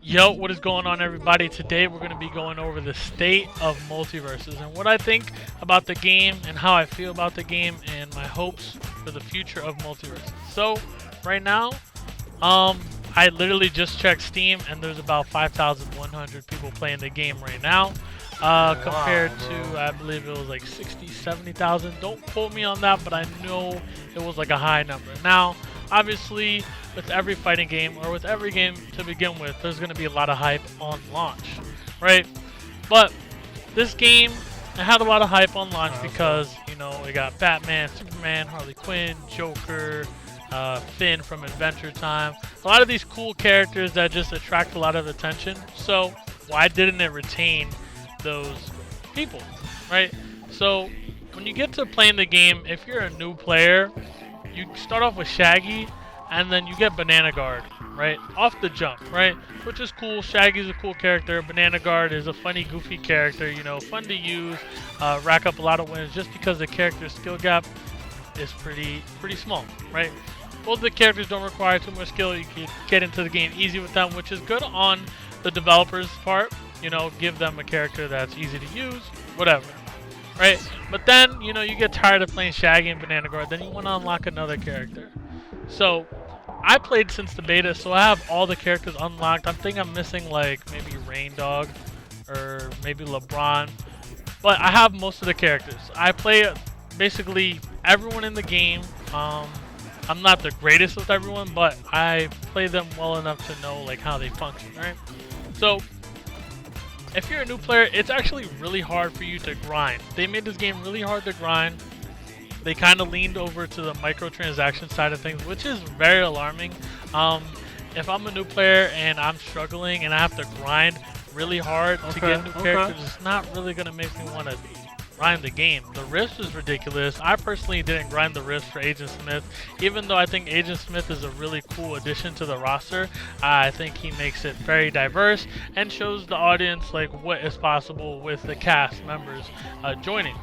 Yo, what is going on, everybody? Today we're going to be going over the state of MultiVersus and what I think about the game and how I feel about the game and my hopes for the future of MultiVersus. So, right now, I literally just checked Steam and there's about 5,100 people playing the game right now. Compared to, I believe it was like 60, 70,000. Don't quote me on that, but I know it was like a high number. Now, obviously, with every fighting game, or with every game to begin with, there's going to be a lot of hype on launch, right? But this game, it had a lot of hype on launch because, you know, we got Batman, Superman, Harley Quinn, Joker, Finn from Adventure Time. A lot of these cool characters that just attract a lot of attention. So, why didn't it retain those people, right? So, when you get to playing the game, if you're a new player, you start off with Shaggy, and then you get Banana Guard, right? Off the jump, right? Which is cool. Shaggy's a cool character. Banana Guard is a funny, goofy character, you know, fun to use, rack up a lot of wins just because the character's skill gap is pretty small, right? Both the characters don't require too much skill. You can get into the game easy with them, which is good on the developers' part. You know, give them a character that's easy to use, whatever, right? But then, you know, you get tired of playing Shaggy and Banana Guard, then you want to unlock another character. So, I played since the beta, so I have all the characters unlocked. I think I'm missing like maybe Rain Dog or maybe LeBron, but I have most of the characters. I play basically everyone in the game. I'm not the greatest with everyone, but I play them well enough to know like how they function, right? So, if you're a new player, it's actually really hard for you to grind. They made this game really hard to grind. They kind of leaned over to the microtransaction side of things, which is very alarming. If I'm a new player and I'm struggling and I have to grind really hard to get new characters, it's not really going to make me want to grind the game. The Rift is ridiculous. I personally didn't grind the Rift for Agent Smith, even though I think Agent Smith is a really cool addition to the roster. I think he makes it very diverse and shows the audience like what is possible with the cast members joining.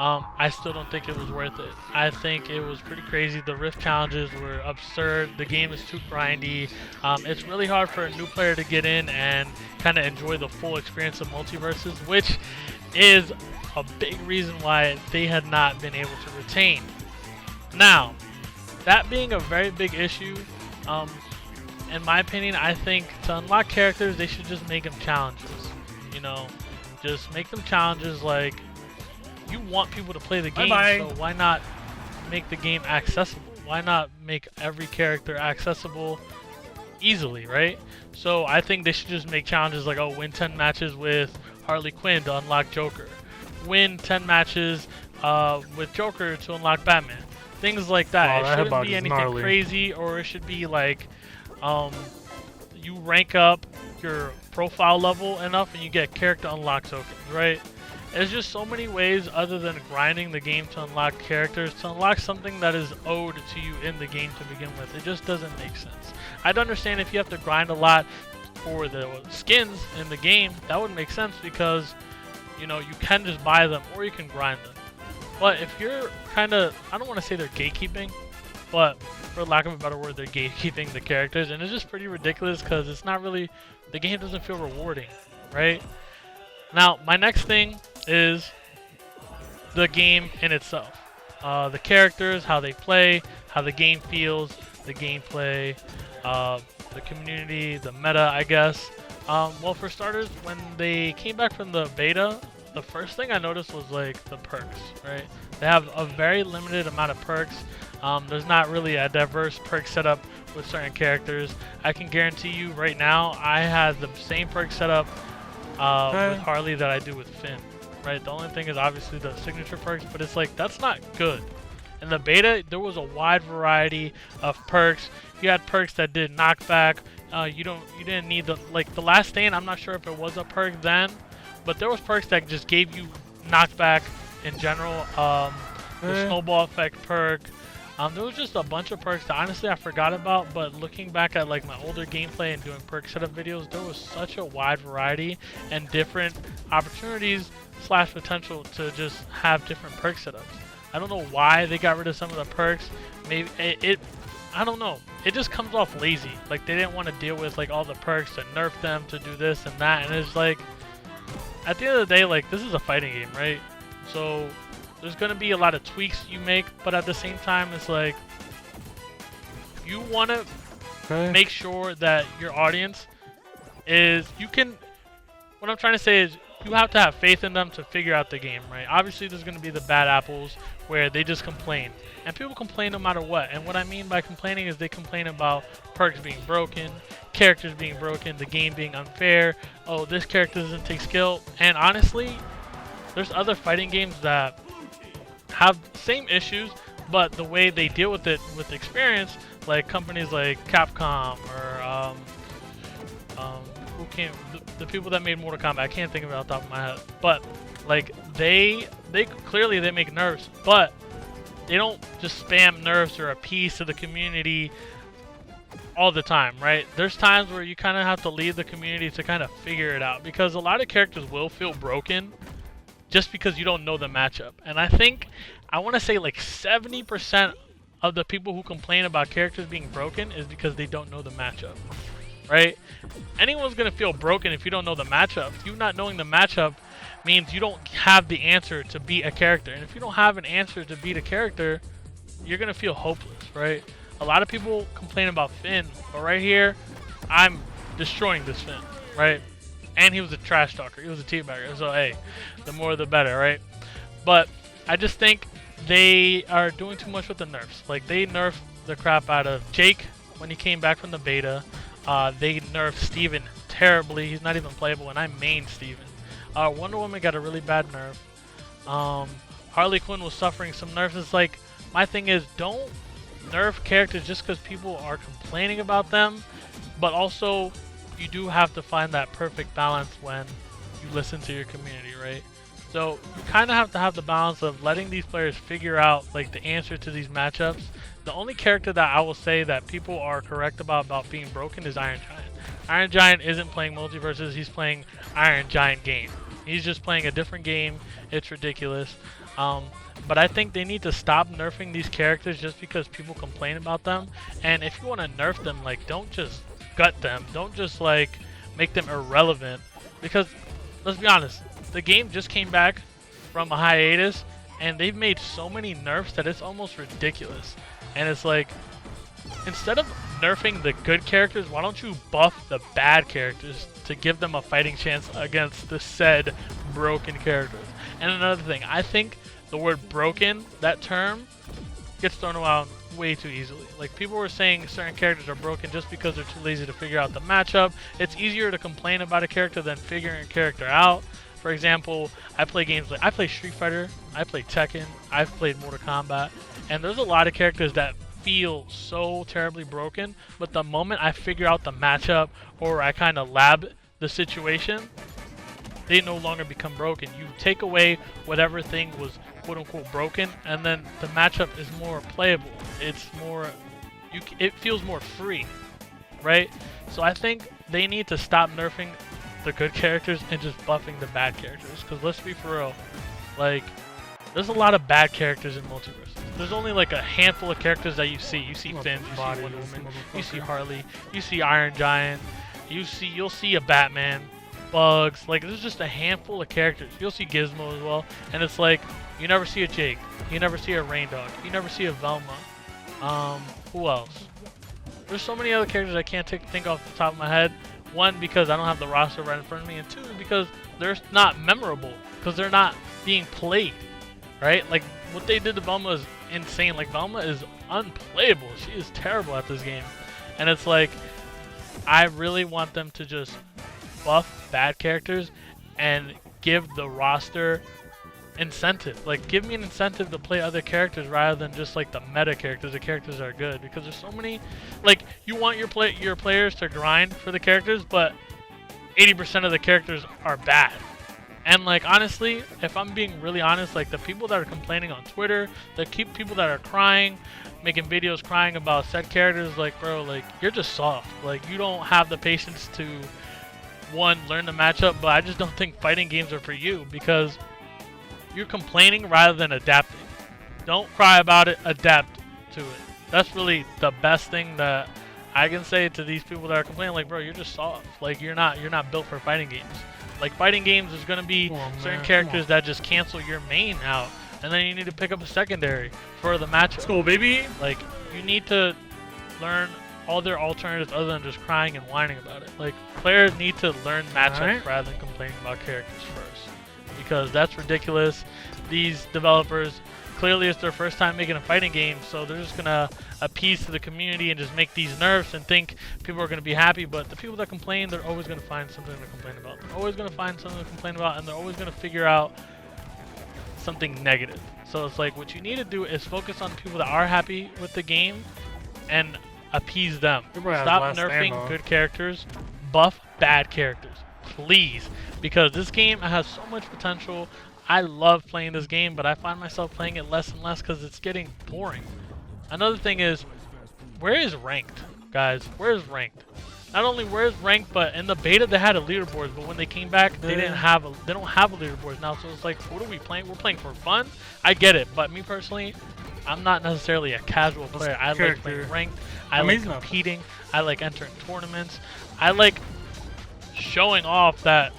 I still don't think it was worth it. I think it was pretty crazy. The Rift challenges were absurd. The game is too grindy. It's really hard for a new player to get in and kind of enjoy the full experience of MultiVersus, which is a big reason why they had not been able to retain. Now, that being a very big issue, in my opinion, I think to unlock characters, they should just make them challenges. You know, just make them challenges like, you want people to play the game, so why not make the game accessible? Why not make every character accessible easily, right? So I think they should just make challenges like, oh, win 10 matches with Harley Quinn to unlock Joker. Win 10 matches with Joker to unlock Batman. Things like that. It shouldn't be anything crazy, or it should be like you rank up your profile level enough and you get character unlock tokens, right? There's just so many ways other than grinding the game to unlock characters, to unlock something that is owed to you in the game to begin with. It just doesn't make sense. I'd understand if you have to grind a lot for the skins in the game, that would make sense because, you know, you can just buy them or you can grind them. But if you're kind of, I don't want to say they're gatekeeping, but for lack of a better word, they're gatekeeping the characters, and it's just pretty ridiculous because it's not really, the game doesn't feel rewarding, right? Now, my next thing is the game in itself. The characters, how they play, how the game feels, the gameplay, the community, the meta, I guess. Well, for starters, when they came back from the beta, the first thing I noticed was like the perks, right? They have a very limited amount of perks. There's not really a diverse perk setup with certain characters. I can guarantee you right now, I had the same perk setup with Harley that I do with Finn, right? The only thing is obviously the signature perks, but it's like, that's not good. In the beta, there was a wide variety of perks. You had perks that did knockback. You didn't need the, like the Last Stand, I'm not sure if it was a perk then, but there was perks that just gave you knockback in general. The snowball effect perk. There was just a bunch of perks that honestly I forgot about, but looking back at like my older gameplay and doing perk setup videos, there was such a wide variety and different opportunities / potential to just have different perk setups. I don't know why they got rid of some of the perks. Maybe it I don't know. It just comes off lazy. Like they didn't want to deal with like all the perks to nerf them to do this and that, and it's like at the end of the day, like this is a fighting game, right? So there's gonna be a lot of tweaks you make, but at the same time, it's like you want to make sure that your audience is what I'm trying to say is you have to have faith in them to figure out the game, right? Obviously, there's going to be the bad apples where they just complain. And people complain no matter what. And what I mean by complaining is they complain about perks being broken, characters being broken, the game being unfair. Oh, this character doesn't take skill. And honestly, there's other fighting games that have same issues, but the way they deal with it with experience, like companies like Capcom or who came, the people that made Mortal Kombat, I can't think of it off the top of my head, but like they clearly they make nerfs, but they don't just spam nerfs or appease to the community all the time, right? There's times where you kind of have to leave the community to kind of figure it out, because a lot of characters will feel broken just because you don't know the matchup. And I think I want to say like 70% of the people who complain about characters being broken is because they don't know the matchup, right? Anyone's gonna feel broken if you don't know the matchup. You not knowing the matchup means you don't have the answer to beat a character, and if you don't have an answer to beat a character, you're gonna feel hopeless, right? A lot of people complain about Finn, but right here, I'm destroying this Finn, right? And he was a trash talker, he was a teabagger, so hey, the more the better, right? But I just think they are doing too much with the nerfs. Like they nerfed the crap out of Jake when he came back from the beta. They nerfed Steven terribly. He's not even playable, and I main Steven. Wonder Woman got a really bad nerf. Harley Quinn was suffering some nerfs. It's like, my thing is, don't nerf characters just because people are complaining about them, but also you do have to find that perfect balance when you listen to your community, right? So you kind of have to have the balance of letting these players figure out like the answer to these matchups. The only character that I will say that people are correct about being broken is Iron Giant. Iron Giant isn't playing MultiVersus, he's playing Iron Giant game. He's just playing a different game. It's ridiculous. But I think they need to stop nerfing these characters just because people complain about them. And if you want to nerf them, like, don't just gut them. Don't just like make them irrelevant. Because let's be honest, the game just came back from a hiatus, and they've made so many nerfs that it's almost ridiculous. And it's like, instead of nerfing the good characters, why don't you buff the bad characters to give them a fighting chance against the said broken characters? And another thing, I think the word broken, that term, gets thrown around way too easily. Like, people were saying certain characters are broken just because they're too lazy to figure out the matchup. It's easier to complain about a character than figuring a character out. For example, I play games like, I play Street Fighter, I play Tekken, I've played Mortal Kombat, and there's a lot of characters that feel so terribly broken, but the moment I figure out the matchup or I kind of lab the situation, they no longer become broken. You take away whatever thing was quote-unquote broken, and then the matchup is more playable. It's more, it feels more free, right? So I think they need to stop nerfing the good characters and just buffing the bad characters. Because let's be for real, like, there's a lot of bad characters in MultiVersus. There's only like a handful of characters that you see. You see Finn, you see Wonder Woman, you see Harley, you see Iron Giant, you'll see a Batman, Bugs. Like, there's just a handful of characters. You'll see Gizmo as well, and it's like you never see a Jake, you never see a Rain Dog, you never see a Velma. Who else? There's so many other characters I can't think off the top of my head. One, because I don't have the roster right in front of me, and two, because they're not memorable, because they're not being played, right? Like, what they did to Velma is insane. Like, Velma is unplayable. She is terrible at this game. And it's like, I really want them to just buff bad characters and give the roster incentive. Like, give me an incentive to play other characters rather than just like the meta characters, the characters that are good, because there's so many. Like, you want your players to grind for the characters, but 80% of the characters are bad. And like, honestly, if I'm being really honest, like, the people that are complaining on Twitter, the people that are crying, making videos crying about said characters, like, bro, like, you're just soft. Like, you don't have the patience to, one, learn the matchup, but I just don't think fighting games are for you, because you're complaining rather than adapting. Don't cry about it, adapt to it. That's really the best thing that I can say to these people that are complaining. Like, bro, you're just soft. Like, you're not built for fighting games. Like, fighting games, there's gonna be certain characters that just cancel your main out, and then you need to pick up a secondary for the matchup. Let's go, baby. Like, you need to learn all their alternatives other than just crying and whining about it. Like, players need to learn matchups rather than complaining about characters first, because that's ridiculous. These developers, clearly it's their first time making a fighting game, so they're just gonna appease to the community and just make these nerfs and think people are gonna be happy. But the people that complain, they're always gonna find something to complain about. They're always gonna find something to complain about, and they're always gonna figure out something negative. So it's like, what you need to do is focus on people that are happy with the game and appease them. Stop nerfing good characters, buff bad characters, please, because this game has so much potential. I love playing this game, but I find myself playing it less and less because it's getting boring. Another thing is, where is ranked, guys? Where is ranked? Not only where is ranked, but in the beta they had a leaderboard, but when they came back, they don't have a leaderboard now. So it's like, what are we playing? We're playing for fun. I get it, but me personally, I'm not necessarily a casual player. I like playing ranked. I like competing. I like entering tournaments. I like showing off that,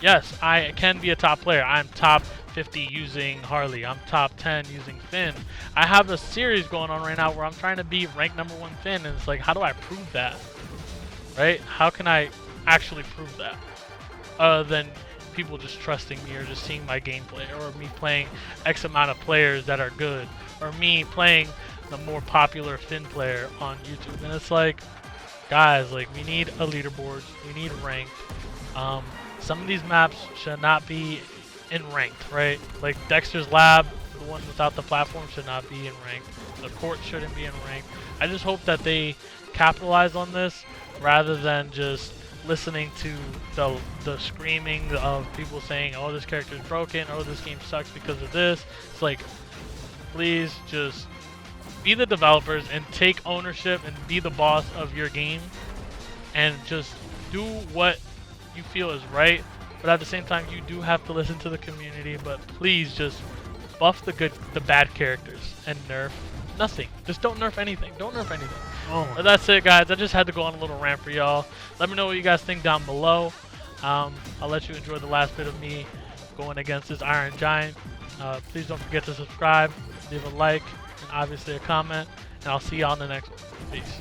yes, I can be a top player. I'm top 50 using Harley. I'm top 10 using Finn. I have a series going on right now where I'm trying to be ranked #1 Finn, and it's like, how do I prove that? Right? How can I actually prove that? Other than people just trusting me or just seeing my gameplay, or me playing X amount of players that are good, or me playing the more popular Finn player on YouTube. And it's like, guys, like, we need a leaderboard. We need ranked. Some of these maps should not be in ranked, right? Like Dexter's Lab, the one without the platform, should not be in ranked. The court shouldn't be in ranked. I just hope that they capitalize on this rather than just listening to the screaming of people saying, oh, this character is broken, oh, this game sucks because of this. It's like, please just be the developers and take ownership and be the boss of your game and just do what you feel is right. But at the same time, you do have to listen to the community. But please just buff the bad characters and nerf nothing. Just don't nerf anything. Don't nerf anything. But that's it, guys. I just had to go on a little rant for y'all. Let me know what you guys think down below. I'll let you enjoy the last bit of me going against this Iron Giant. Please don't forget to subscribe, leave a like, and obviously a comment. And I'll see y'all in the next one. Peace.